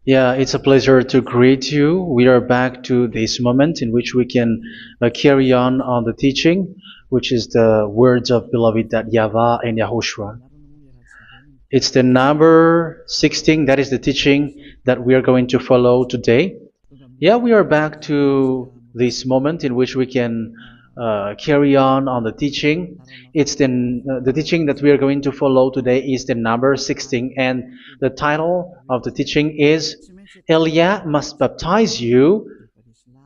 Yeah, it's a pleasure to greet you. We are back to this moment in which we can carry on the teaching, which is the words of beloved that YAHVAH and YAHOSHUA. It's the number 16, that is the teaching that we are going to follow today. Yeah, we are back to this moment in which we can carry on the teaching. It's the teaching that we are going to follow today is the number 16, and the title of the teaching is Elia must baptize you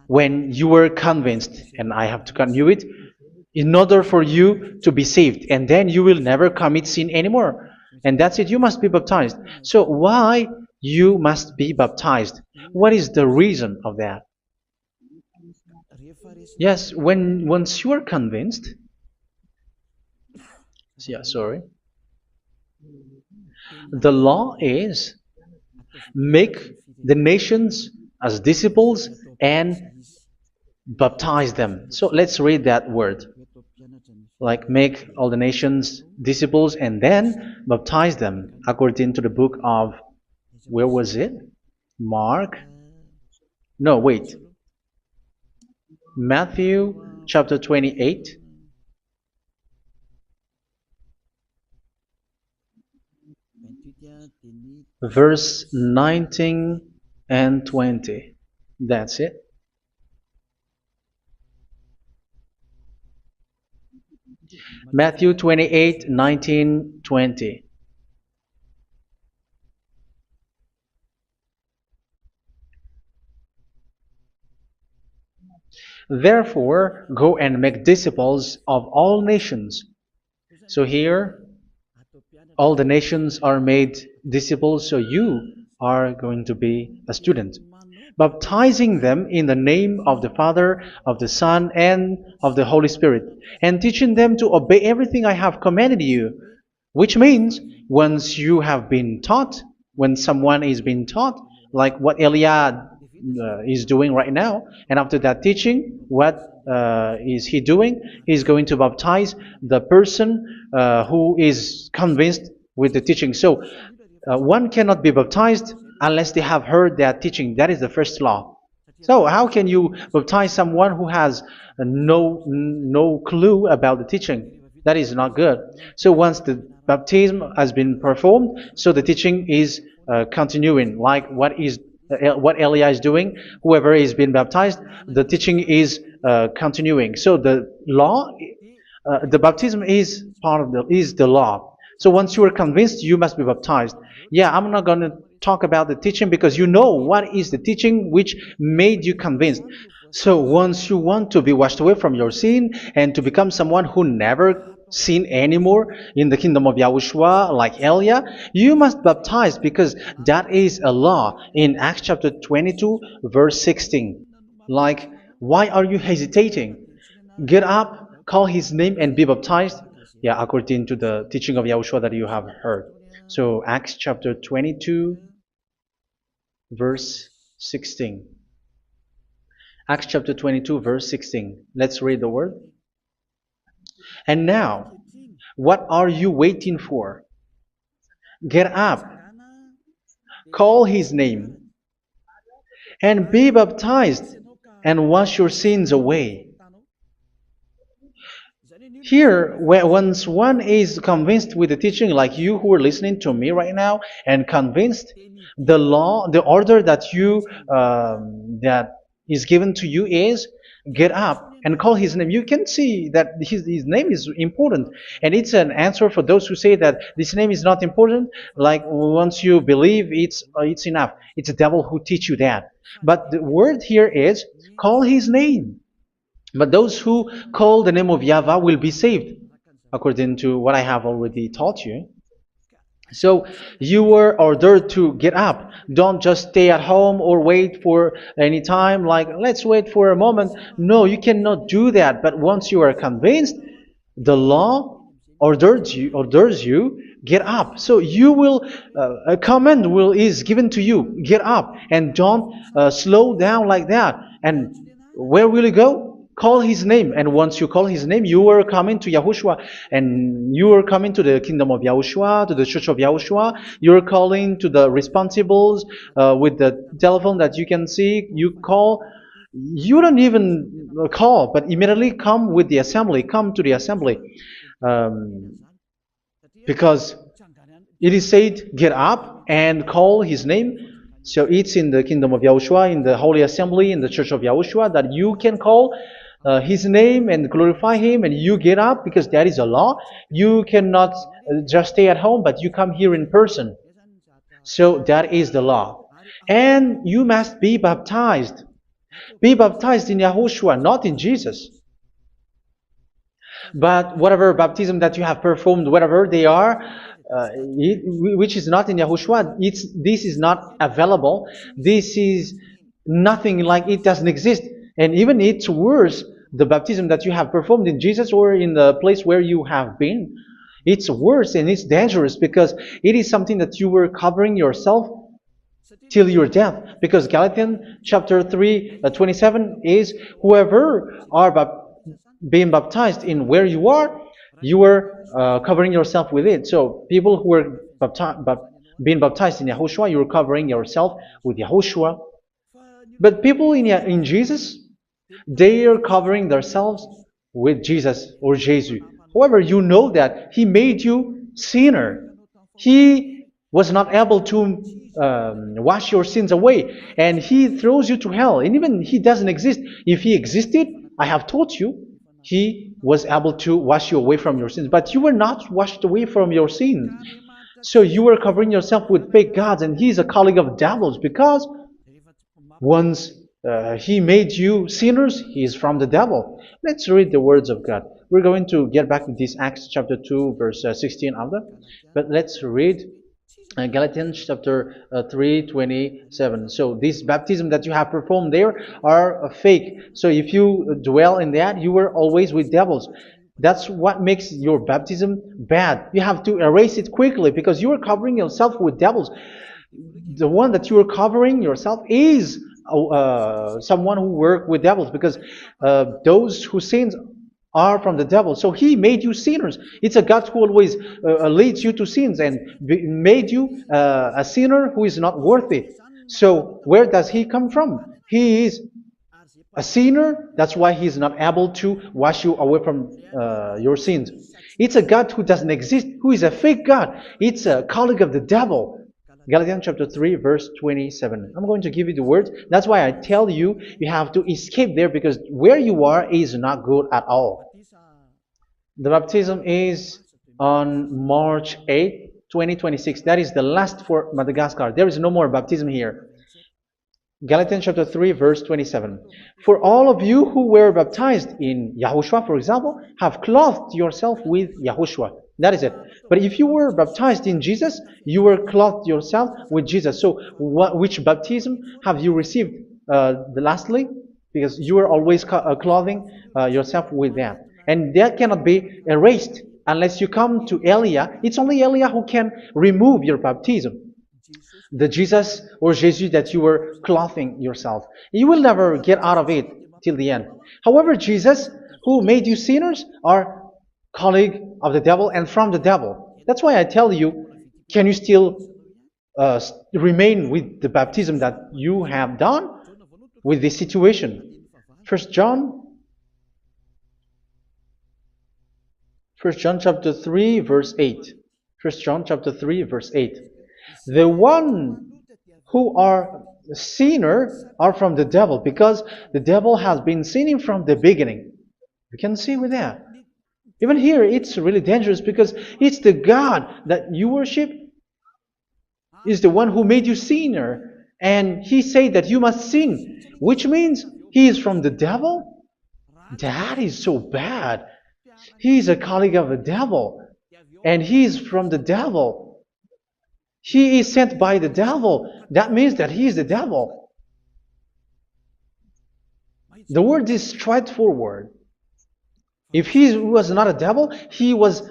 when you were convinced, and I have to continue it, in order for you to be saved, and then you will never commit sin anymore. And that's it, you must be baptized. So why you must be baptized? What is the reason of that? Yes, once you are convinced, yeah, sorry, the law is make the nations as disciples and baptize them. So let's read that word. Like make all the nations disciples and then baptize them according to the book of, where was it? Mark? No, wait. Matthew chapter 28. Verse 19 and 20. That's it. Matthew 28, 19, 20. Therefore, go and make disciples of all nations. So here, all the nations are made disciples, so you are going to be a student. Baptizing them in the name of the Father, of the Son, and of the Holy Spirit, and teaching them to obey everything I have commanded you. Which means, once you have been taught, when someone is being taught, like what Elia is doing right now, and after that teaching, what is he doing? He's going to baptize the person who is convinced with the teaching. So one cannot be baptized unless they have heard that teaching. That is the first law. So how can you baptize someone who has no clue about the teaching? That is not good. So once the baptism has been performed, so the teaching is continuing, like what Elia is doing. Whoever is being baptized, the teaching is continuing. So the law, the baptism is part of the law. So once you are convinced, you must be baptized. Yeah, I'm not going to talk about the teaching because you know what is the teaching which made you convinced. So once you want to be washed away from your sin and to become someone who never sin anymore in the kingdom of Yahushua, like Elia, you must baptize because that is a law in Acts chapter 22, verse 16. Like, why are you hesitating? Get up, call his name, and be baptized. Yeah, according to the teaching of Yahushua that you have heard. So Acts chapter 22, verse 16. Acts chapter 22, verse 16. Let's read the word. And now, what are you waiting for? Get up, call his name, and be baptized, and wash your sins away. Here, once one is convinced with the teaching, like you who are listening to me right now, and convinced, the law, the order that that is given to you is get up and call his name. You can see that his name is important, and it's an answer for those who say that this name is not important. Like once you believe, it's enough. It's the devil who teach you that. But the word here is call his name. But those who call the name of YAHVAH will be saved, according to what I have already taught you. So you were ordered to get up. Don't just stay at home or wait for any time, like let's wait for a moment. No, you cannot do that. But once you are convinced, the law orders you get up. So you will a command is given to you, get up, and don't slow down like that. And where will you go? call his name. And once you call his name, you are coming to Yahushua. And you are coming to the kingdom of Yahushua, to the church of Yahushua. You're calling to the responsibles with the telephone that you can see. You call. You don't even call, but immediately come with the assembly. Come to the assembly. Um, because it is said, get up and call his name. So it's in the kingdom of Yahushua, in the holy assembly, in the church of Yahushua, that you can call his name and glorify him, and you get up, because that is a law. You cannot just stay at home, but you come here in person. So that is the law. And you must be baptized. Be baptized in Yahushua, not in Jesus. But whatever baptism that you have performed, whatever they are, which is not in Yahushua, this is not available. This is nothing, like it doesn't exist. And even it's worse, the baptism that you have performed in Jesus or in the place where you have been. It's worse and it's dangerous, because it is something that you were covering yourself till your death. Because Galatians chapter 3, 27 is, whoever are being baptized in where you are covering yourself with it. So people who were being baptized in Yahushua, you are covering yourself with Yahushua. But people in Jesus, they are covering themselves with Jesus or Jesus. However, you know that he made you sinner. He was not able to wash your sins away, and he throws you to hell. And even he doesn't exist. If he existed, I have taught you, he was able to wash you away from your sins. But you were not washed away from your sins. So you were covering yourself with fake gods, and he's a colleague of devils, because once he made you sinners, he is from the devil. Let's read the words of God. We're going to get back to this Acts chapter 2, verse 16 after. But let's read Galatians chapter 3:27. So this baptism that you have performed there are fake. So if you dwell in that, you were always with devils. That's what makes your baptism bad. You have to erase it quickly, because you are covering yourself with devils. The one that you are covering yourself is someone who works with devils, because those who sin are from the devil. So he made you sinners. It's a God who always leads you to sins, and made you a sinner who is not worthy. So where does he come from? He is a sinner. That's why he is not able to wash you away from your sins. It's a God who doesn't exist, who is a fake God. It's a colleague of the devil. Galatians chapter 3, verse 27. I'm going to give you the words. That's why I tell you, you have to escape there, because where you are is not good at all. The baptism is on March 8, 2026. That is the last for Madagascar. There is no more baptism here. Galatians chapter 3, verse 27. For all of you who were baptized in Yahushua, for example, have clothed yourself with Yahushua. That is it. But if you were baptized in Jesus, you were clothed yourself with Jesus. So which baptism have you received lastly? Because you are always clothing yourself with that. And that cannot be erased unless you come to Elia. It's only Elia who can remove your baptism. The Jesus or Jesus that you were clothing yourself. You will never get out of it till the end. However, Jesus, who made you sinners, are colleague of the devil and from the devil. That's why I tell you, can you still remain with the baptism that you have done with this situation? 1 John chapter 3, verse 8. 1 John chapter 3, verse 8. The one who are sinner are from the devil, because the devil has been sinning from the beginning. You can see with that. Even here, it's really dangerous, because it's the God that you worship is the one who made you sinner, and he said that you must sin, which means he is from the devil. That is so bad. He is a colleague of the devil, and he is from the devil. He is sent by the devil. That means that he is the devil. The word is straightforward. If he was not a devil, he washed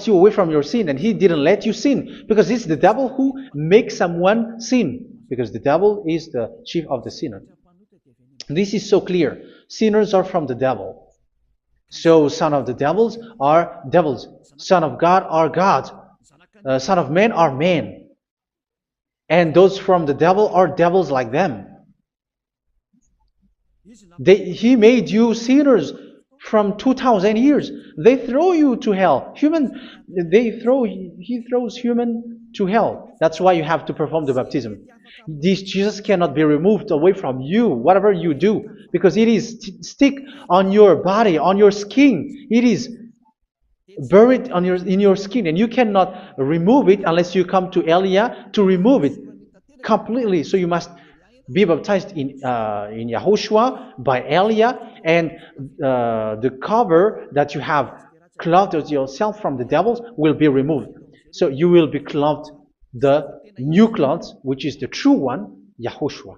you away from your sin, and he didn't let you sin, because it's the devil who makes someone sin, because the devil is the chief of the sinner. This is so clear. Sinners are from the devil. So son of the devils are devils. Son of God are gods. Son of men are men. And those from the devil are devils like them. He made you sinners from 2,000 years. They throw you to hell. He throws human to hell. That's why you have to perform the baptism. This Jesus cannot be removed away from you, whatever you do, because it is stick on your body, on your skin. It is buried in your skin, and you cannot remove it unless you come to Elia to remove it completely. So you must be baptized in YAHOSHUA by Elia, and the cover that you have clothed yourself from the devils will be removed. So you will be clothed the new clothes, which is the true one, YAHOSHUA.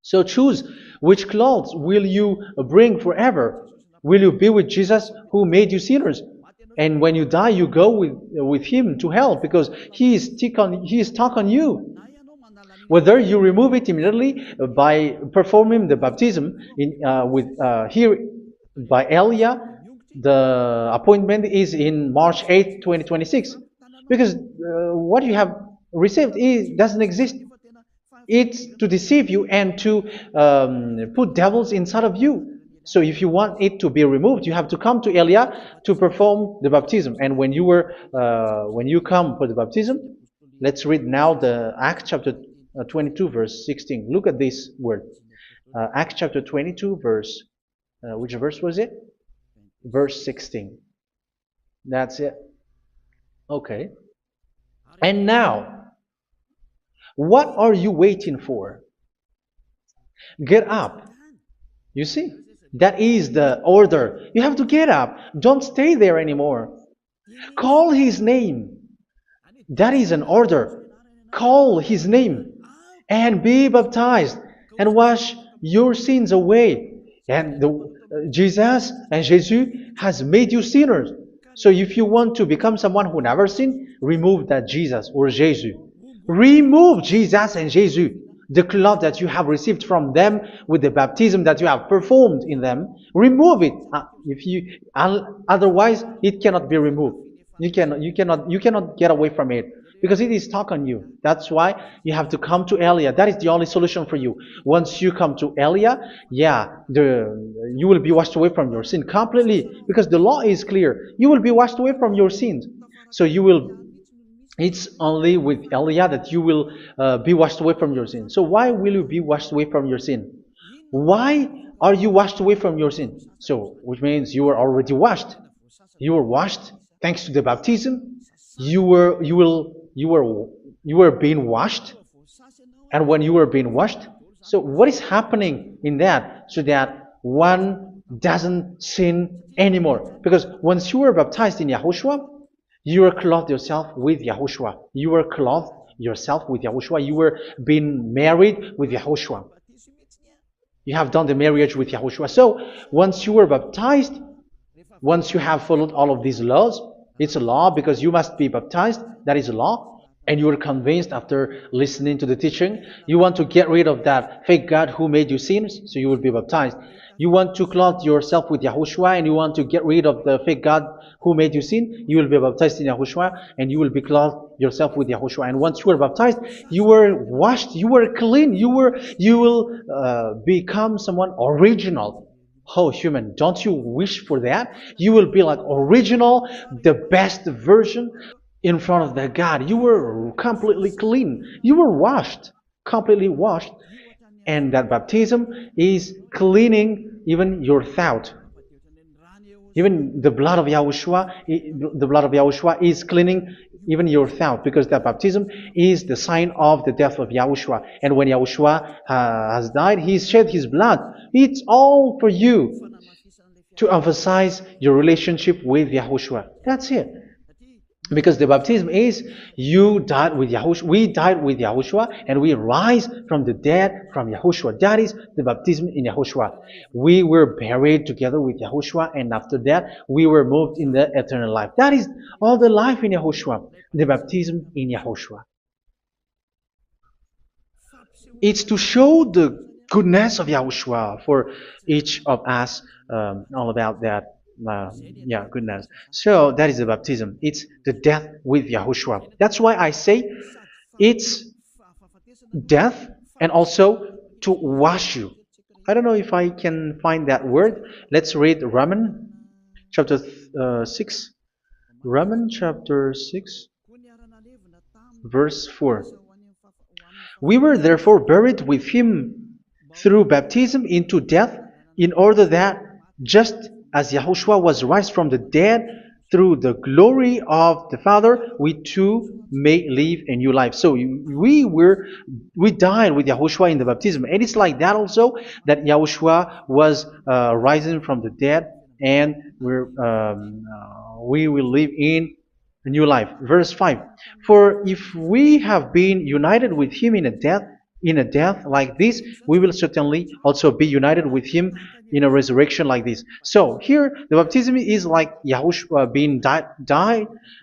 So choose which clothes will you bring forever. Will you be with Jesus who made you sinners? And when you die, you go with him to hell because he is stuck on you. Whether you remove it immediately by performing the baptism here by Elia, the appointment is in March 8, 2026. Because what you have received doesn't exist. It's to deceive you and to put devils inside of you. So if you want it to be removed, you have to come to Elia to perform the baptism. And when you come for the baptism, let's read now the Acts chapter 22 verse 16. Look at this word. Acts chapter 22 verse, which verse was it? Verse 16. That's it. Okay. And now, what are you waiting for? Get up. You see, that is the order. You have to get up. Don't stay there anymore. Call his name. That is an order. Call his name and be baptized and wash your sins away. And Jesus has made you sinners. So if you want to become someone who never sinned, remove that Jesus or Jesus. Remove Jesus and Jesus, the cloth that you have received from them with the baptism that you have performed in them. Remove it. Otherwise, it cannot be removed. You cannot get away from it because it is stuck on you. That's why you have to come to Elia. That is the only solution for you. Once you come to Elia, you will be washed away from your sin completely because the law is clear. You will be washed away from your sins. So it's only with Elia that you will be washed away from your sin. So why will you be washed away from your sin? Why are you washed away from your sin? So, which means you were already washed. You were washed thanks to the baptism. You were being washed. And when you were being washed, so what is happening in that? So that one doesn't sin anymore. Because once you were baptized in YAHOSHUA, you were clothed yourself with YAHOSHUA. You were clothed yourself with YAHOSHUA. You were being married with YAHOSHUA. You have done the marriage with YAHOSHUA. So once you were baptized, once you have followed all of these laws, it's a law because you must be baptized. That is a law. And you are convinced after listening to the teaching, you want to get rid of that fake God who made you sinners, so you will be baptized. You want to clothe yourself with YAHOSHUA and you want to get rid of the fake God who made you sin, you will be baptized in YAHOSHUA and you will be clothed yourself with YAHOSHUA. And once you are baptized, you were washed, you were clean, you will become someone original. Oh, human, don't you wish for that? You will be like original, the best version in front of the God. You were completely clean. You were washed, completely washed. And that baptism is cleaning even your thought. Even the blood of YAHOSHUA is cleaning even your thought, because that baptism is the sign of the death of YAHOSHUA. And when YAHOSHUA has died, he shed his blood. It's all for you to emphasize your relationship with YAHOSHUA. That's it. Because the baptism is you died with YAHOSHUA, we died with YAHOSHUA, and we rise from the dead from YAHOSHUA. That is the baptism in YAHOSHUA. We were buried together with YAHOSHUA, and after that we were moved in the eternal life. That is all the life in YAHOSHUA, the baptism in YAHOSHUA. It's to show the goodness of Yahushua for each of us, all about that. Yeah, goodness. So that is the baptism. It's the death with Yahushua. That's why I say it's death and also to wash you. I don't know if I can find that word. Let's read Romans chapter 6. Romans chapter 6, verse 4. We were therefore buried with him through baptism into death, in order that, just as Yahushua was raised from the dead through the glory of the Father, we too may live a new life. So we died with Yahushua in the baptism, and it's like that also that Yahushua was rising from the dead, and we will live in a new life. Verse 5. For if we have been united with him in a death like this, we will certainly also be united with him in a resurrection like this. So here the baptism is like Yahushua being died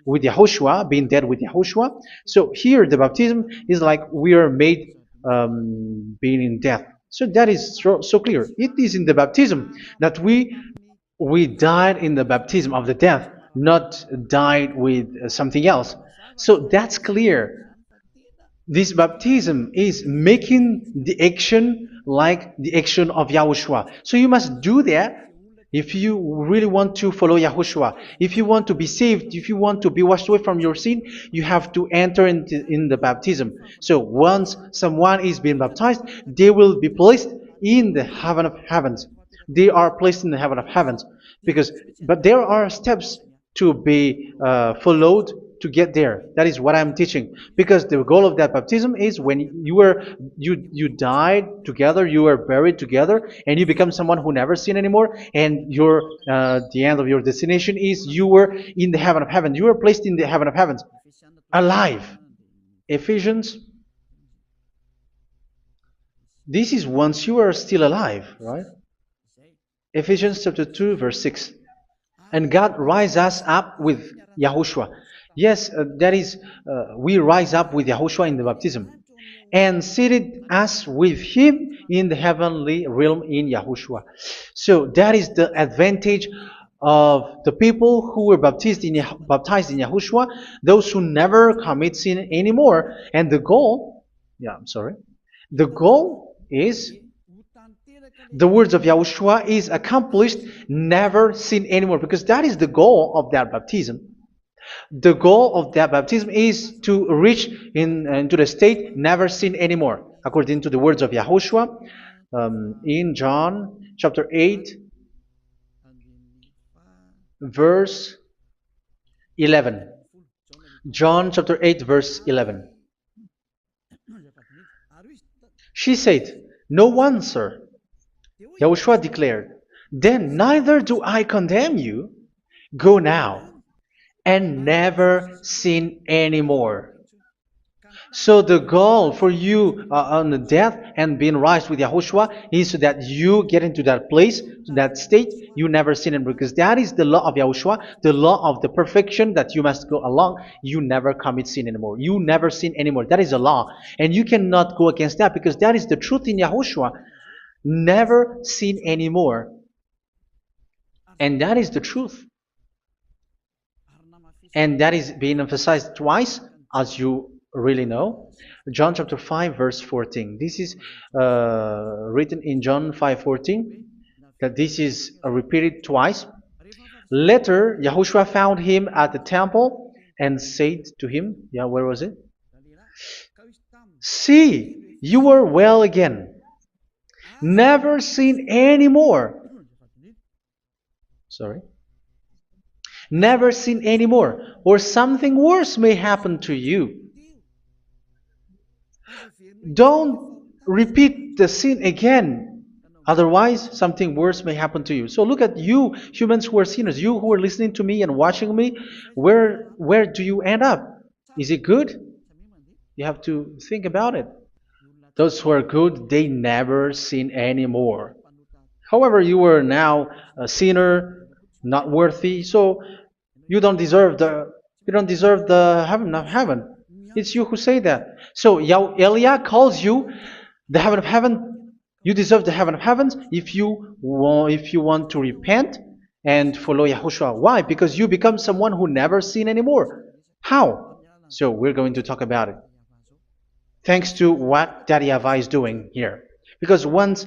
with Yahushua, being dead with Yahushua. So here the baptism is like we are made being in death. So that is so clear. It is in the baptism that we died in the baptism of the death, not died with something else. So that's clear. This baptism is making the action like the action of Yahushua. So you must do that if you really want to follow Yahushua. If you want to be saved, if you want to be washed away from your sin, you have to enter in the baptism. So once someone is being baptized, they will be placed in the heaven of heavens. They are placed in the heaven of heavens, but there are steps to be followed to get there. That is what I'm teaching, because the goal of that baptism is when you died together, you were buried together, and you become someone who never sin anymore, and the end of your destination is you were in the heaven of heaven. You were placed in the heaven of heavens, alive. Ephesians. This is once you are still alive, right? Ephesians chapter 2, verse 6. And God rise us up with Yahushua. Yes, that is, we rise up with Yahushua in the baptism. And seated us with him in the heavenly realm in Yahushua. So that is the advantage of the people who were baptized in Yahushua, those who never commit sin anymore. And the goal, the goal is the words of Yahushua is accomplished, never sin anymore, because that is the goal of that baptism. The goal of that baptism is to reach into the state never sin anymore, according to the words of Yahushua in John chapter 8, verse 11. John chapter 8, verse 11. She said, "No one, sir." Yahushua declared, "Then neither do I condemn you. Go now and never sin anymore." So the goal for you on the death and being raised with Yahushua is so that you get into that place, that state, you never sin anymore. Because that is the law of Yahushua, the law of the perfection that you must go along. You never commit sin anymore. You never sin anymore. That is a law. And you cannot go against that, because that is the truth in Yahushua. Never sin anymore. And that is the truth. And that is being emphasized twice, as you really know. John chapter 5, verse 14. This is written in John 5:14, that this is repeated twice. Later, Yahushua found him at the temple and said to him, where was it? "See, you are well again. Never sin anymore." Never sin anymore, or something worse may happen to you. Don't repeat the sin again. Otherwise, something worse may happen to you. So look at you, humans who are sinners, you who are listening to me and watching me. Where do you end up? Is it good? You have to think about it. Those who are good, they never sin anymore. However, you are now a sinner, not worthy, so you don't deserve the heaven of heaven. It's you who say that. So Eliah calls you the heaven of heaven You deserve the heaven of heavens if you want to repent and follow Yahushua. Why? Because you become someone who never sin anymore. How? So we're going to talk about it. Thanks to what Daddy YAHVAH is doing here. Because once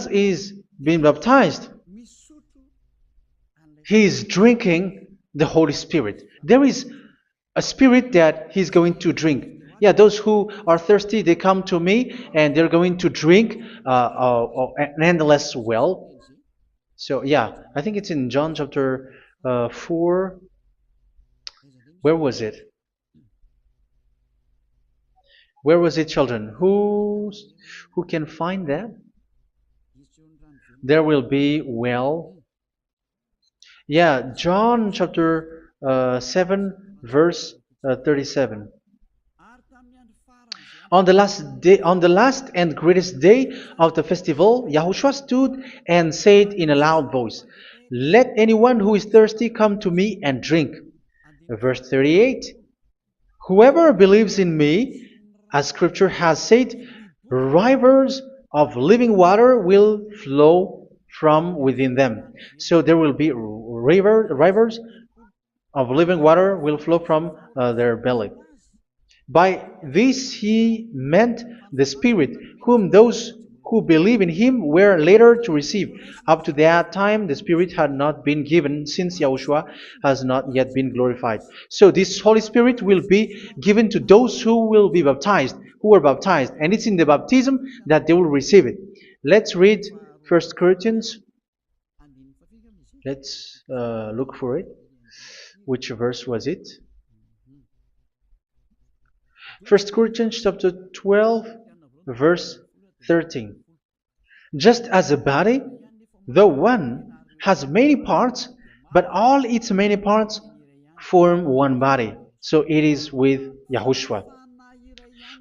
he's been baptized, he is drinking the Holy Spirit. There is a spirit that he's going to drink. Yeah, those who are thirsty, they come to me and they're going to drink an endless well. So yeah, I think it's in John chapter 4. Where was it? Where was it, children? Who can find that? There will be well. Yeah, John chapter 7, verse 37. On the last and greatest day of the festival, Yahushua stood and said in a loud voice, "Let anyone who is thirsty come to me and drink." Verse 38, "Whoever believes in me, as scripture has said, rivers of living water will flow from within them." So there will be rivers of living water will flow from their belly. By this he meant the Spirit, whom those who believe in him were later to receive. Up to that time, the Spirit had not been given, since Yahushua has not yet been glorified. So this Holy Spirit will be given to those who will be baptized, who are baptized, and it's in the baptism that they will receive it. Let's read 1 Corinthians. Let's look for it. Which verse was it? 1 Corinthians chapter 12, verse 13. Just as a body, though one, has many parts, but all its many parts form one body. So it is with Yahushua.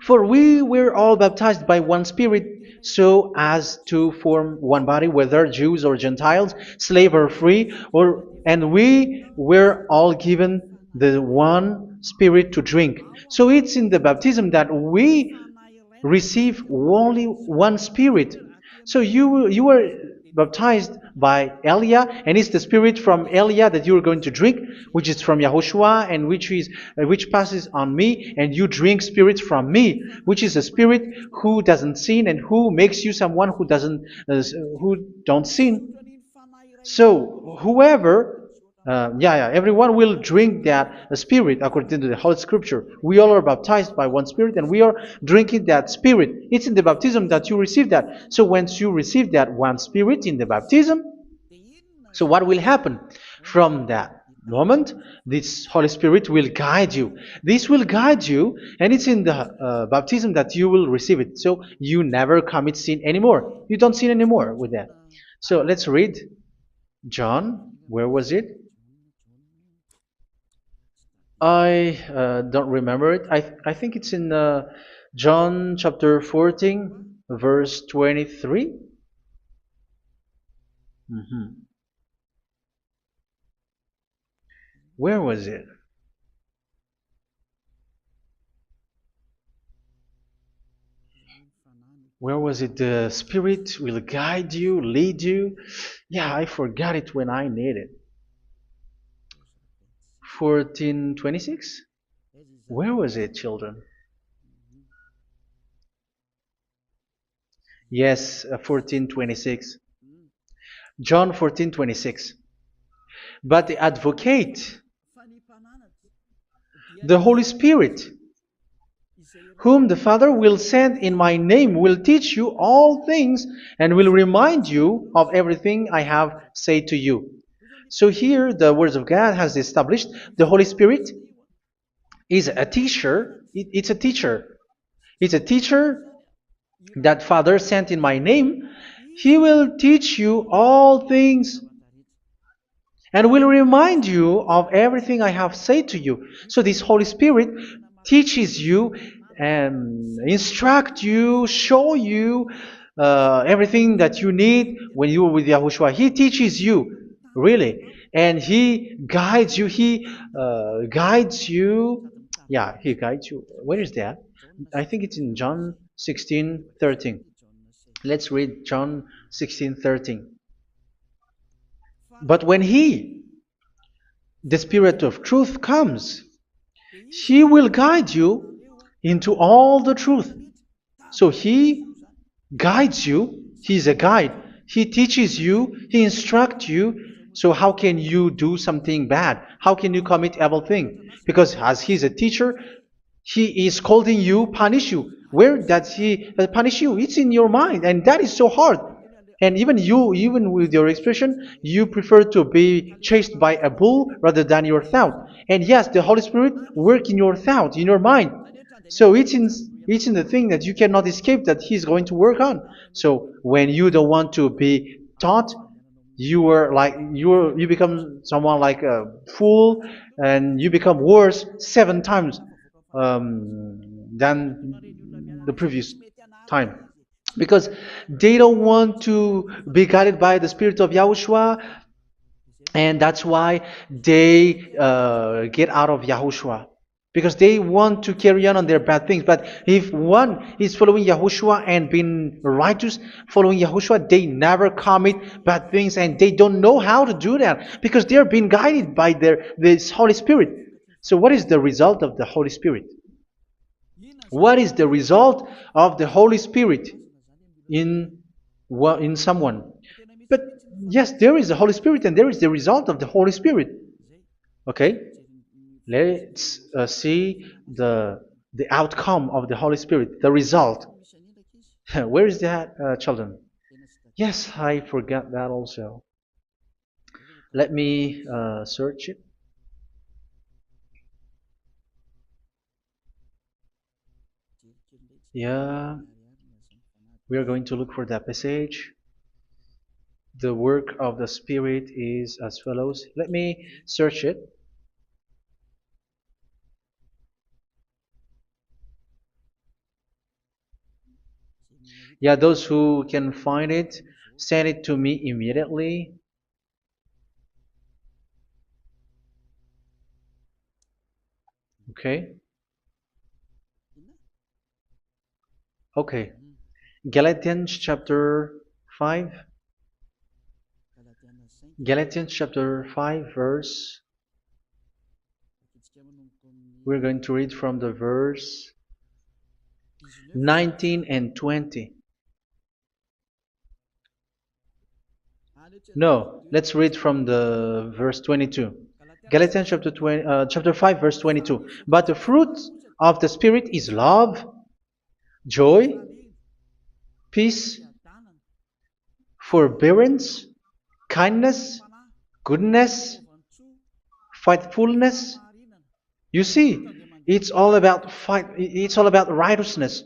For we were all baptized by one Spirit, so as to form one body, whether Jews or Gentiles, slave or free, and we were all given the one Spirit to drink. So it's in the baptism that we receive only one Spirit. So you were baptized by Elia, and it's the Spirit from Elia that you are going to drink, which is from Yahushua, and which passes on me, and you drink Spirit from me, which is a Spirit who doesn't sin and who makes you someone who don't sin. So whoever, everyone will drink that Spirit according to the Holy Scripture. We all are baptized by one Spirit, and we are drinking that Spirit. It's in the baptism that you receive that. So once you receive that one Spirit in the baptism, so what will happen from that moment? This Holy Spirit will guide you. This will guide you, and it's in the baptism that you will receive it. So you never commit sin anymore. You don't sin anymore with that. So let's read John. Where was it? I don't remember it. I think it's in John chapter 14, verse 23. Where was it? Where was it? The Spirit will guide you, lead you. Yeah, I forgot it when I need it. 14:26? Where was it, children? Yes, 14:26. John 14:26. But the advocate, the Holy Spirit, whom the Father will send in my name, will teach you all things and will remind you of everything I have said to you. So here the words of God has established the Holy Spirit is a teacher. It's a teacher. It's a teacher that Father sent in my name. He will teach you all things and will remind you of everything I have said to you. So this Holy Spirit teaches you and instruct you, show you everything that you need when you are with Yahushua. He teaches you, really. And He guides you. He guides you. Yeah, He guides you. Where is that? I think it's in John 16:13. Let's read John 16:13. But when He, the Spirit of truth, comes, He will guide you into all the truth. So He guides you. He's a guide. He teaches you. He instructs you. So how can you do something bad? How can you commit evil thing? Because as He's a teacher, He is scolding you, punish you. Where does He punish you? It's in your mind, and that is so hard. And even you, even with your expression, you prefer to be chased by a bull rather than your thought. And yes, the Holy Spirit work in your thought, in your mind. So it's in the thing that you cannot escape that He's going to work on. So when you don't want to be taught, you become someone like a fool, and you become worse 7 times than the previous time, because they don't want to be guided by the Spirit of Yahushua, and that's why they get out of Yahushua, because they want to carry on their bad things. But if one is following Yahushua and being righteous, following Yahushua, they never commit bad things, and they don't know how to do that because they are being guided by this Holy Spirit. So what is the result of the Holy Spirit? What is the result of the Holy Spirit in someone? But yes, there is the Holy Spirit, and there is the result of the Holy Spirit. Okay, let's see the outcome of the Holy Spirit, the result. Where is that, children? Yes, I forgot that also. Let me search it. Yeah, we are going to look for that passage. The work of the Spirit is as follows. Let me search it. Yeah, those who can find it, send it to me immediately. Okay. Okay. Galatians chapter 5. Galatians chapter 5 verse. We're going to read from the verse 19 and 20. No, let's read from the verse 22. Galatians chapter 5 verse 22. But the fruit of the Spirit is love, joy, peace, forbearance, kindness, goodness, faithfulness. You see, it's all about fight. It's all about righteousness,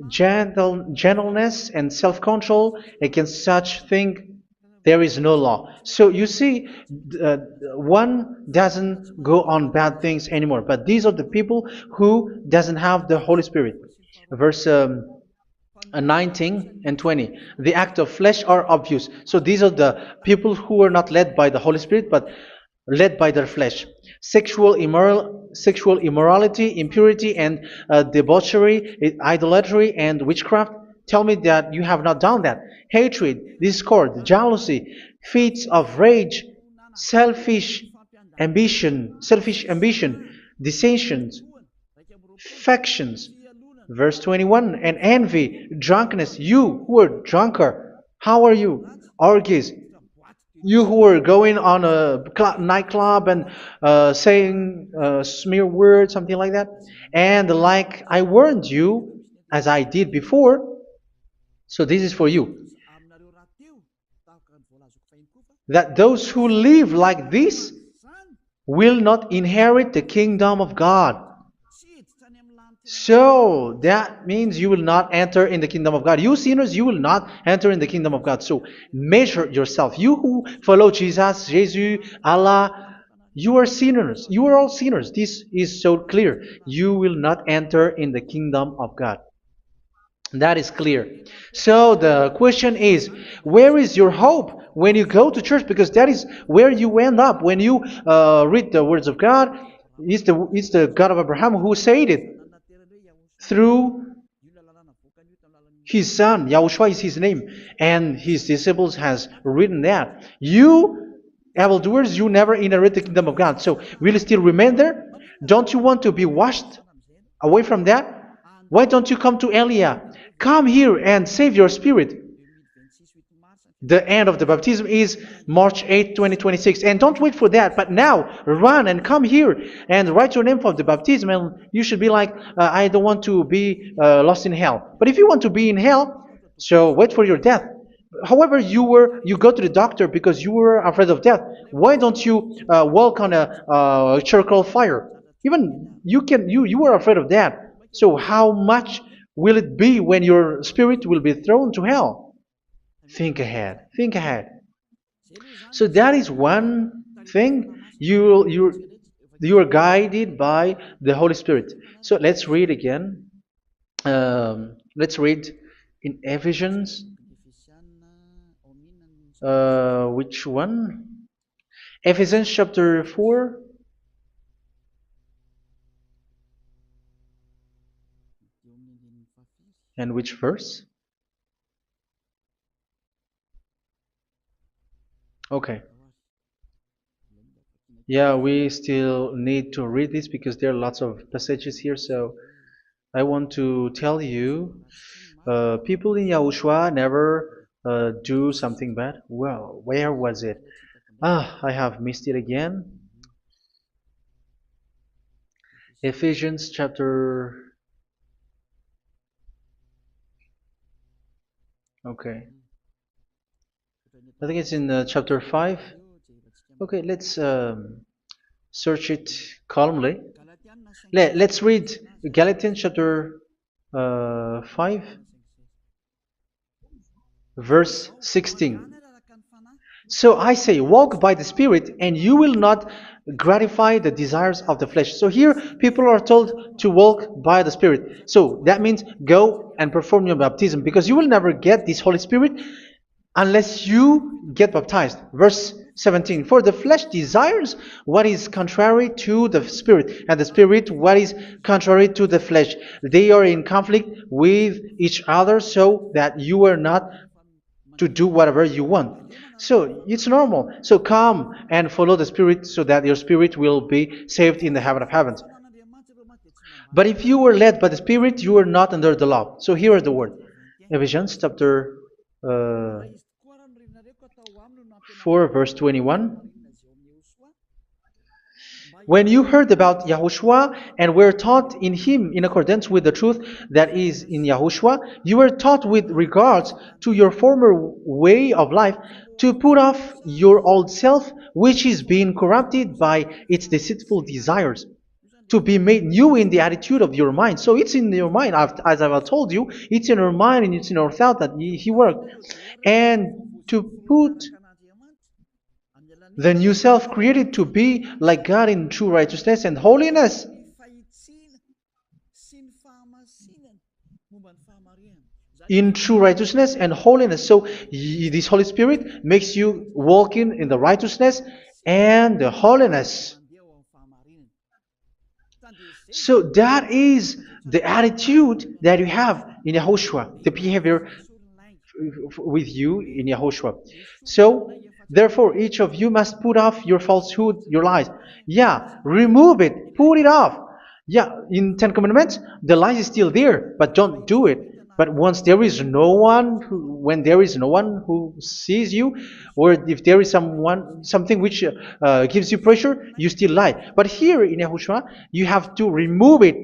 gentleness, and self-control. Against such thing, there is no law. So you see, uh, one doesn't go on bad things anymore. But these are the people who doesn't have the Holy Spirit. Verse 19 and 20. The act of flesh are obvious. So these are the people who are not led by the Holy Spirit, but led by their flesh. Sexual immorality, impurity, and debauchery, idolatry, and witchcraft. Tell me that you have not done that. Hatred, discord, jealousy, fits of rage, selfish ambition, dissensions, factions. Verse 21, and envy, drunkenness. You who are drunkard, how are you? Orgies. You who are going on a nightclub and saying smear words, something like that. And like I warned you, as I did before, so this is for you, that those who live like this will not inherit the kingdom of God. So that means you will not enter in the kingdom of God. You sinners, you will not enter in the kingdom of God. So measure yourself. You who follow Jesus, Allah, you are sinners. You are all sinners. This is so clear. You will not enter in the kingdom of God. That is clear. So the question is, where is your hope when you go to church? Because that is where you end up when you read the words of God. It's the God of Abraham who said it through His son, Yahushua is his name, and his disciples has written that. You, evildoers, you never inherit the kingdom of God. So will you still remain there? Don't you want to be washed away from that? Why don't you come to Elia? Come here and save your spirit. The end of the baptism is March 8th, 2026. And don't wait for that, but now run and come here and write your name for the baptism. And you should be like, I don't want to be lost in hell. But if you want to be in hell, so wait for your death. However, you go to the doctor because you were afraid of death. Why don't you walk on a charcoal fire? Even you were afraid of that. So how much will it be when your spirit will be thrown to hell? Think ahead. Think ahead. So that is one thing. You are guided by the Holy Spirit. So let's read again. Let's read in Ephesians. Which one? Ephesians chapter 4. And which verse? Okay. Yeah, we still need to read this because there are lots of passages here. So I want to tell you, people in Yahushua never do something bad. Well, where was it? I have missed it again. Ephesians chapter. Okay. I think it's in chapter 5. Okay, let's search it calmly. Let's read Galatians chapter 5, verse 16. So I say, walk by the Spirit, and you will not gratify the desires of the flesh. So here, people are told to walk by the Spirit. So that means go and perform your baptism, because you will never get this Holy Spirit unless you get baptized. Verse 17. For the flesh desires what is contrary to the Spirit, and the Spirit what is contrary to the flesh. They are in conflict with each other, so that you are not to do whatever you want. So it's normal. So come and follow the Spirit so that your spirit will be saved in the heaven of heavens. But if you were led by the Spirit, you are not under the law. So here is the word. Ephesians chapter 4 verse 21. When you heard about Yahushua and were taught in him in accordance with the truth that is in Yahushua, you were taught with regards to your former way of life to put off your old self, which is being corrupted by its deceitful desires, to be made new in the attitude of your mind. So it's in your mind, as I've told you, it's in your mind and it's in your thought that he worked. And to put the new self created to be like God in true righteousness and holiness. In true righteousness and holiness. So this Holy Spirit makes you walk in the righteousness and the holiness. So that is the attitude that you have in Yahushua, the behavior with you in Yahushua. So therefore, each of you must put off your falsehood, your lies. Yeah, remove it, put it off. Yeah, in Ten Commandments, the lies is still there, but don't do it. But once there is no one, when there is no one who sees you, or if there is something which gives you pressure, you still lie. But here in Yahushua, you have to remove it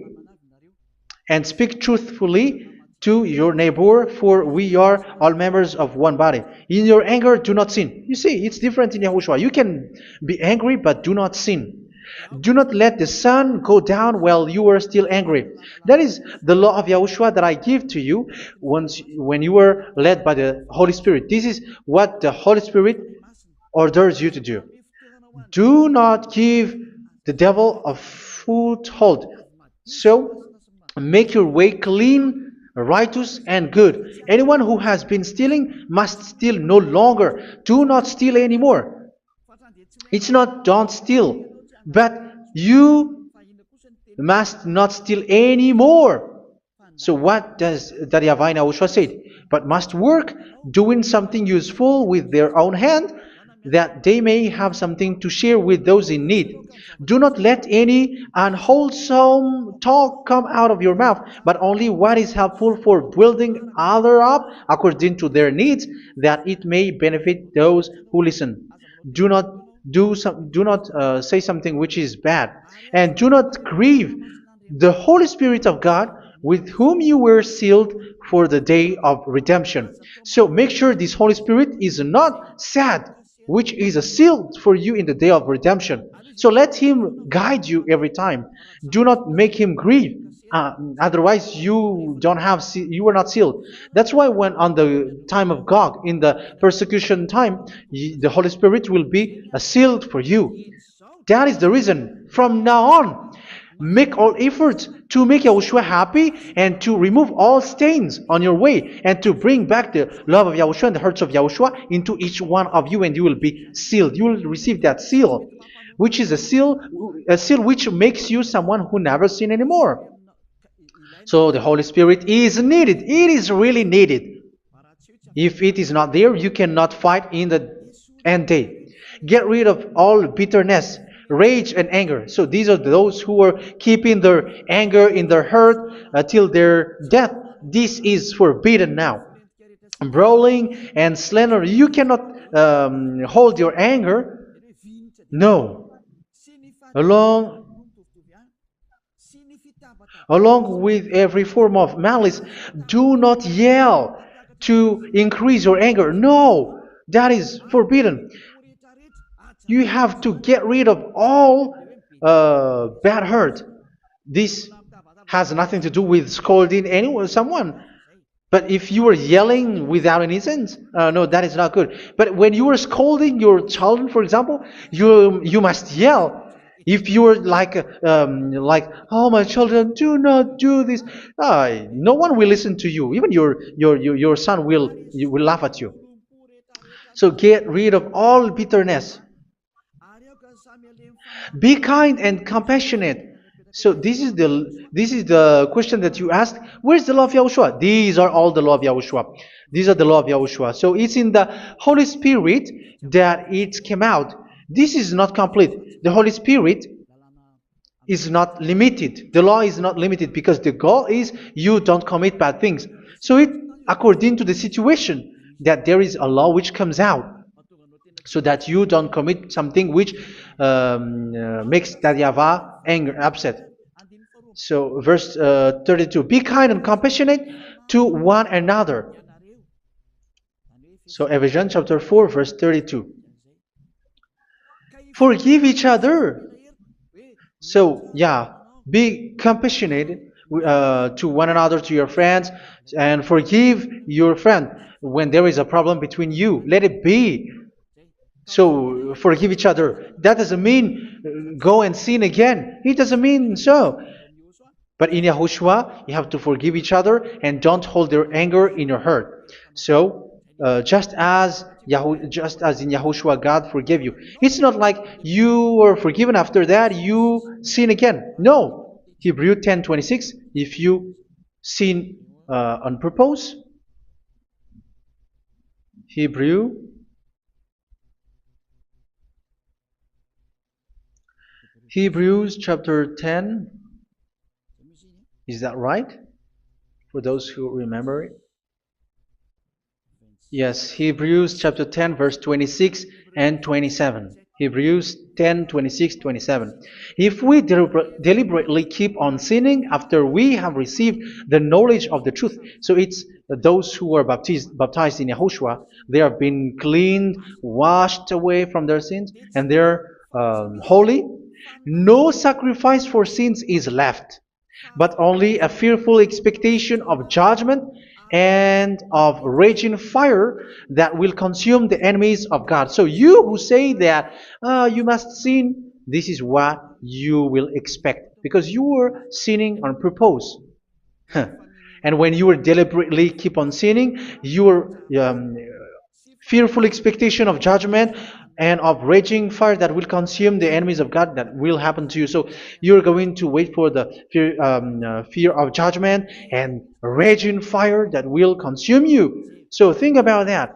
and speak truthfully to your neighbor, for we are all members of one body. In your anger, do not sin. You see, it's different in Yahushua. You can be angry, but do not sin. Do not let the sun go down while you are still angry. That is the law of Yahushua that I give to you when you were led by the Holy Spirit. This is what the Holy Spirit orders you to do. Do not give the devil a foothold. So, make your way clean, righteous, and good. Anyone who has been stealing must steal no longer. Do not steal anymore. It's not don't steal, but you must not steal anymore. So what does Daddy Yahweh Yahushua said? But must work doing something useful with their own hand, that they may have something to share with those in need. Do not let any unwholesome talk come out of your mouth, but only what is helpful for building others up according to their needs, that it may benefit those who listen. Do not do not say something which is bad, and do not grieve the Holy Spirit of God, with whom you were sealed for the day of redemption. So make sure this Holy Spirit is not sad, which is a seal for you in the day of redemption. So let him guide you every time. Do not make him grieve. Otherwise, you don't have you are not sealed. That's why when on the time of God, in the persecution time, the Holy Spirit will be a sealed for you. That is the reason. From now on, make all efforts to make Yahushua happy and to remove all stains on your way and to bring back the love of Yahushua and the hearts of Yahushua into each one of you, and you will be sealed. You will receive that seal, which is a seal which makes you someone who never sin anymore. So the Holy Spirit is needed. It is really needed. If it is not there, you cannot fight in the end day. Get rid of all bitterness, rage, and anger. So these are those who are keeping their anger in their heart till their death. This is forbidden now. Brawling and slander. You cannot hold your anger. No. Along Along with every form of malice, do not yell to increase your anger. No, that is forbidden. You have to get rid of all bad hurt. This has nothing to do with scolding anyone, someone. But if you are yelling without any sense, no, that is not good. But when you are scolding your children, for example, you must yell. If you are like, oh my children, do not do this, no one will listen to you. Even your son will laugh at you. So get rid of all bitterness. Be kind and compassionate. So this is the question that you asked. Where's the law of Yahushua? These are all the law of Yahushua. These are the law of Yahushua. So it's in the Holy Spirit that it came out. This is not complete. The Holy Spirit is not limited. The law is not limited because the goal is you don't commit bad things. So it according to the situation that there is a law which comes out, so that you don't commit something which makes that YAHVAH anger, upset. So verse 32, be kind and compassionate to one another. So Ephesians chapter 4 verse 32. Forgive each other. So yeah, be compassionate to one another, to your friends, and forgive your friend when there is a problem between you. Let it be. So forgive each other. That doesn't mean go and sin again. It doesn't mean so. But in Yahushua, you have to forgive each other and don't hold your anger in your heart. So just as in Yahushua, God forgave you. It's not like you were forgiven after that you sin again. No. Hebrew 10:26. If you sin on purpose, Hebrews chapter 10. Is that right? For those who remember it? Yes, Hebrews chapter 10 verse 26 and 27. Hebrews 10, 26, 27. If we deliberately keep on sinning after we have received the knowledge of the truth, so it's those who are baptized in Yahushua, they have been cleaned, washed away from their sins, and they're holy. No sacrifice for sins is left, but only a fearful expectation of judgment and of raging fire that will consume the enemies of God. So you who say that you must sin, this is what you will expect, because you were sinning on purpose. And when you deliberately keep on sinning, your fearful expectation of judgment and of raging fire that will consume the enemies of God that will happen to you. So you're going to wait for the fear of judgment and raging fire that will consume you. So think about that,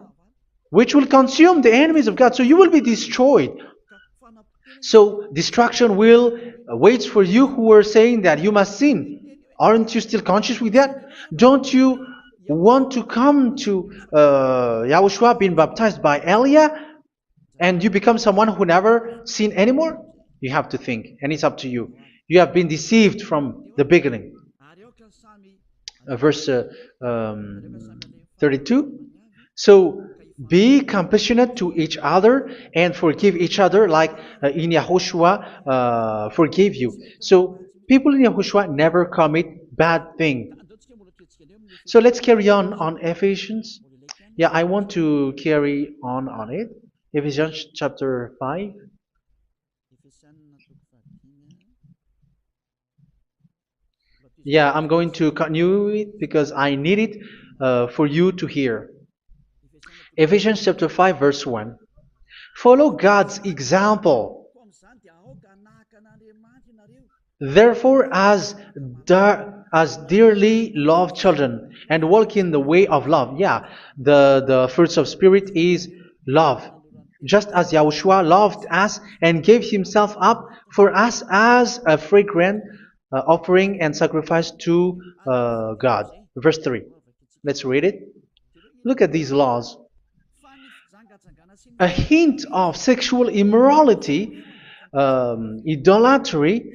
which will consume the enemies of God. So you will be destroyed. So destruction will wait for you who are saying that you must sin. Aren't you still conscious with that? Don't you want to come to Yahushua being baptized by Elia and you become someone who never sin anymore? You have to think, and it's up to you. You have been deceived from the beginning. Verse 32. So be compassionate to each other and forgive each other like in Yahushua forgave you. So people in Yahushua never commit bad thing. So let's carry on Ephesians. Yeah, I want to carry on it. Ephesians chapter 5. Yeah, I'm going to continue it because I need it for you to hear. Ephesians chapter 5 verse 1. Follow God's example. Therefore, as dearly loved children, and walk in the way of love. Yeah, the fruits of spirit is love. Just as Yahushua loved us and gave himself up for us as a fragrant offering and sacrifice to God. Verse 3. Let's read it. Look at these laws. A hint of sexual immorality, idolatry,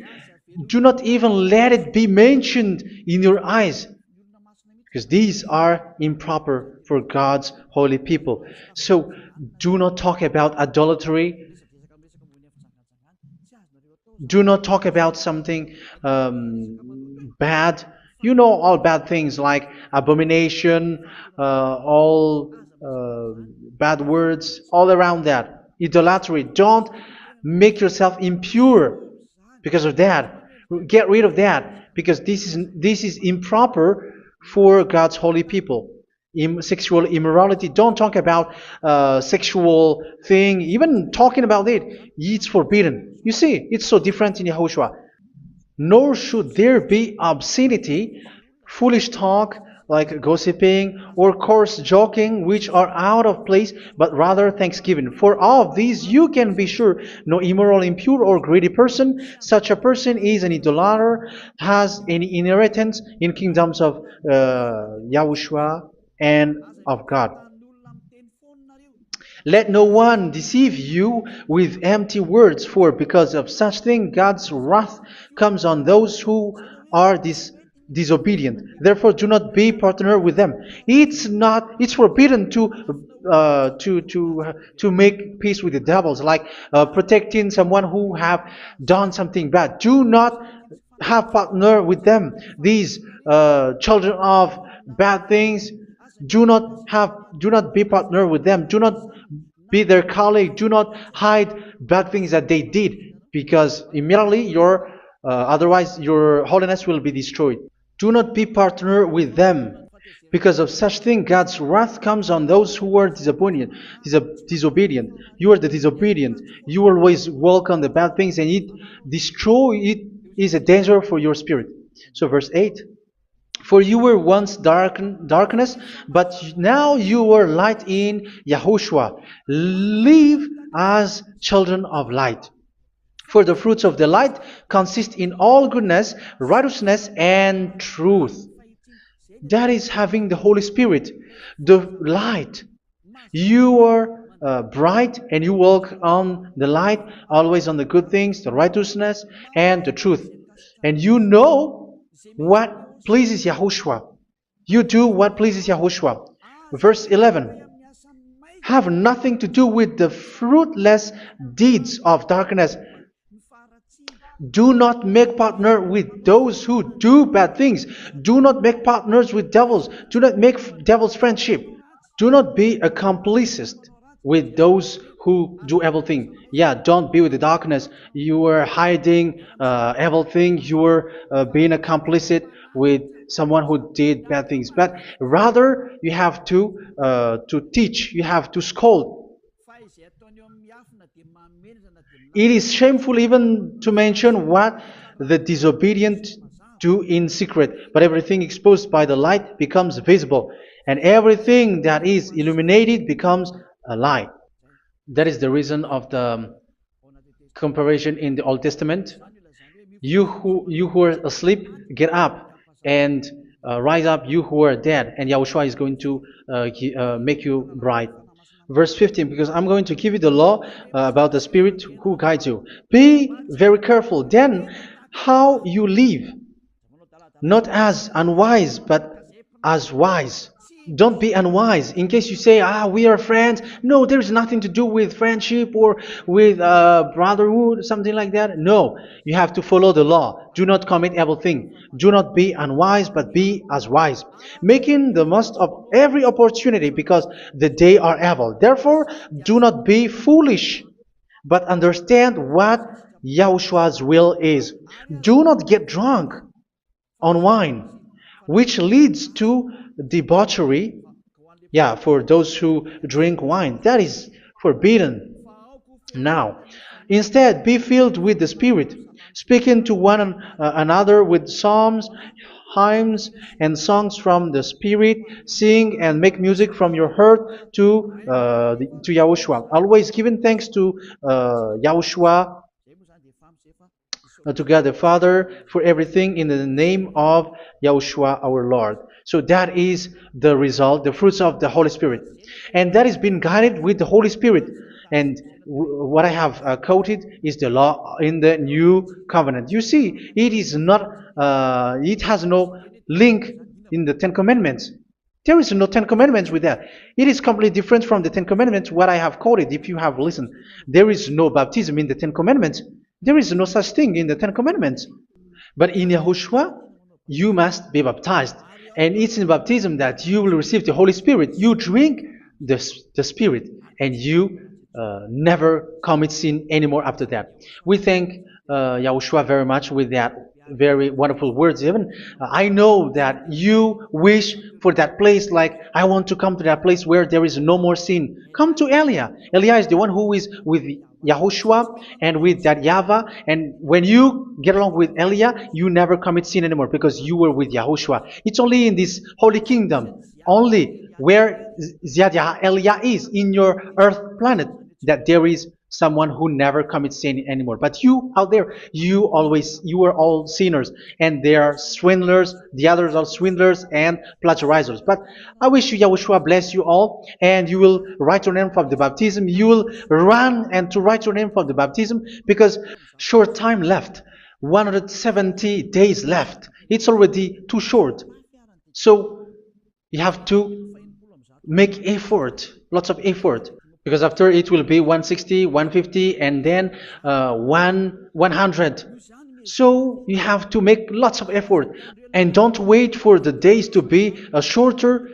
do not even let it be mentioned in your eyes, because these are improper for God's holy people. So do not talk about idolatry. Do not talk about something bad. You know all bad things like abomination, all bad words, all around that. Idolatry. Don't make yourself impure because of that. Get rid of that because this is improper for God's holy people. Sexual immorality. Don't talk about sexual thing. Even talking about it's forbidden. You see, it's so different in Yahushua. Nor should there be obscenity, foolish talk like gossiping or coarse joking, which are out of place, but rather thanksgiving. For of these you can be sure: no immoral, impure, or greedy person, such a person is an idolater, has any inheritance in kingdoms of Yahushua and of God. Let no one deceive you with empty words, for because of such thing God's wrath comes on those who are disobedient. Therefore, do not be partner with them. It's forbidden to make peace with the devils, like protecting someone who have done something bad. Do not have partner with them. These children of bad things. Do not be partner with them. Do not be their colleague. Do not hide bad things that they did, because immediately otherwise your holiness will be destroyed. Do not be partner with them. Because of such thing, God's wrath comes on those who are disobedient. Disobedient. You are the disobedient. You always walk on the bad things, and it is a danger for your spirit. So verse 8. For you were once darkness, but now you are light in Yahushua. Live as children of light. For the fruits of the light consist in all goodness, righteousness, and truth. That is having the Holy Spirit, the light. You are bright and you walk on the light, always on the good things, the righteousness, and the truth. And you know what pleases Yahushua. You do what pleases Yahushua. Verse 11. Have nothing to do with the fruitless deeds of darkness. Do not make partner with those who do bad things. Do not make partners with devils. Do not make devils friendship. Do not be accomplices with those who do evil things. Yeah, don't be with the darkness. You are hiding evil things. You are being complicit with someone who did bad things. But rather, you have to teach. You have to scold. It is shameful even to mention what the disobedient do in secret, but everything exposed by the light becomes visible, and everything that is illuminated becomes a light. That is the reason of the comparison in the Old Testament. You who are asleep, get up and rise up, you who are dead, and Yahushua is going to make you bright. Verse 15, because I'm going to give you the law about the Spirit who guides you. Be very careful then how you live, not as unwise, but as wise. Don't be unwise. In case you say, we are friends. No, there is nothing to do with friendship or with brotherhood, something like that. No, you have to follow the law. Do not commit evil thing. Do not be unwise, but be as wise, making the most of every opportunity, because the day are evil. Therefore, do not be foolish, but understand what Yahushua's will is. Do not get drunk on wine, which leads to debauchery. Yeah, for those who drink wine, that is forbidden now. Instead, be filled with the Spirit, speaking to one another with psalms, hymns, and songs from the Spirit. Sing and make music from your heart to Yahushua. Always giving thanks to Yahushua, to God the Father, for everything in the name of Yahushua our Lord. So that is the result, the fruits of the Holy Spirit. And that is being guided with the Holy Spirit. And what I have quoted is the law in the new covenant. You see, it is not, it has no link in the Ten Commandments. There is no Ten Commandments with that. It is completely different from the Ten Commandments, what I have quoted, if you have listened. There is no baptism in the Ten Commandments. There is no such thing in the Ten Commandments. But in Yahushua, you must be baptized. And it's in baptism that you will receive the Holy Spirit. You drink the Spirit, and you never commit sin anymore after that. We thank Yahushua very much with that very wonderful words. Even I know that you wish for that place, like, I want to come to that place where there is no more sin. Come to Elia. Elia is the one who is with Yahushua and with that YAHVAH. And when you get along with Elia, you never commit sin anymore, because you were with Yahushua. It's only in this holy kingdom, only where Elia is, in your earth planet, that there is someone who never commits sin anymore. But you out there, you are all sinners, and they are swindlers. The others are swindlers and plagiarizers. But I wish you, Yahushua, bless you all, and you will write your name for the baptism. You will run and to write your name for the baptism, because short time left, 170 days left. It's already too short. So you have to make effort, lots of effort, because after it will be 160, 150, and then 100. So you have to make lots of effort, and don't wait for the days to be shorter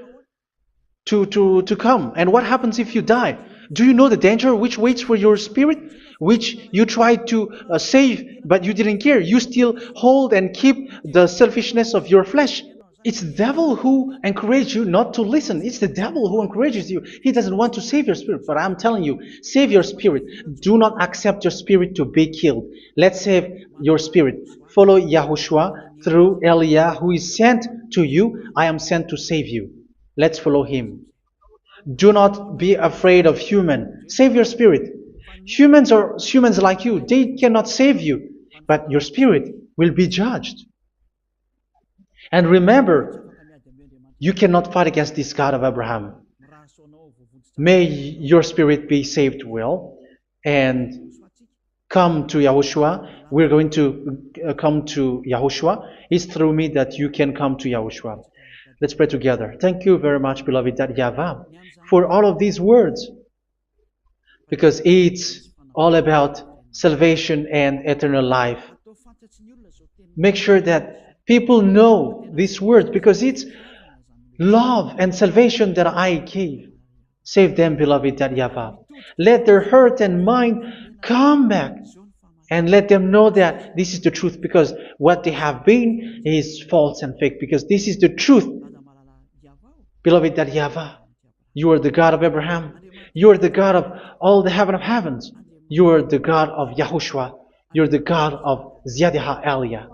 to come. And what happens if you die? Do you know the danger which waits for your spirit, which you tried to save, but you didn't care? You still hold and keep the selfishness of your flesh. It's the devil who encourages you not to listen. It's the devil who encourages you. He doesn't want to save your spirit. But I'm telling you, save your spirit. Do not accept your spirit to be killed. Let's save your spirit. Follow Yahushua through Elia, who is sent to you. I am sent to save you. Let's follow him. Do not be afraid of human. Save your spirit. Humans are humans like you. They cannot save you. But your spirit will be judged. And remember, you cannot fight against this God of Abraham. May your spirit be saved well, and come to Yahushua. We're going to come to Yahushua. It's through me that you can come to Yahushua. Let's pray together. Thank you very much, beloved YAHVAH, for all of these words, because it's all about salvation and eternal life. Make sure that people know these words, because it's love and salvation that I gave. Save them, beloved YAHVAH. Let their heart and mind come back, and let them know that this is the truth, because what they have been is false and fake, because this is the truth. Beloved YAHVAH, you are the God of Abraham. You are the God of all the heaven of heavens. You are the God of Yahushua. You're the God of Ziyadha Aliyah.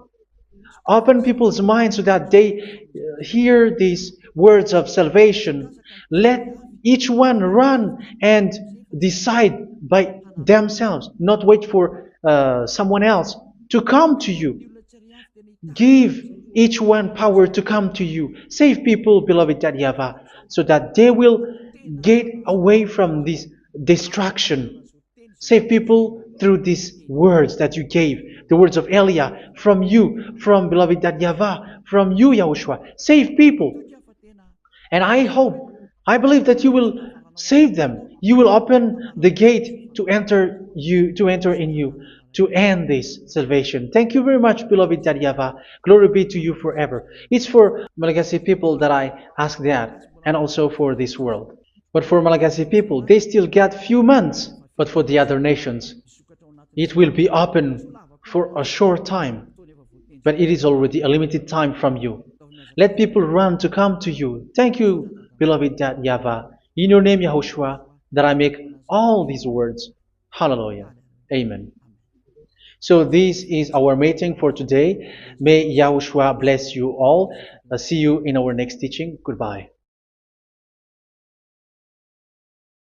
Open people's minds so that they hear these words of salvation. Let each one run and decide by themselves, not wait for someone else to come to you. Give each one power to come to you. Save people, beloved Yahavah, so that they will get away from this distraction. Save people through these words that you gave, the words of Elia, from you, from beloved Yahavah, from you, Yahushua. Save people. And I believe that you will save them. You will open the gate to enter in you, to end this salvation. Thank you very much, beloved Yahavah. Glory be to you forever. It's for Malagasy people that I ask that, and also for this world. But for Malagasy people, they still get few months. But for the other nations, it will be open for a short time. But it is already a limited time from you. Let people run to come to you. Thank you, beloved Yahavah. In your name, Yahushua, that I make all these words. Hallelujah. Amen. So this is our meeting for today. May Yahushua bless you all. See you in our next teaching. Goodbye.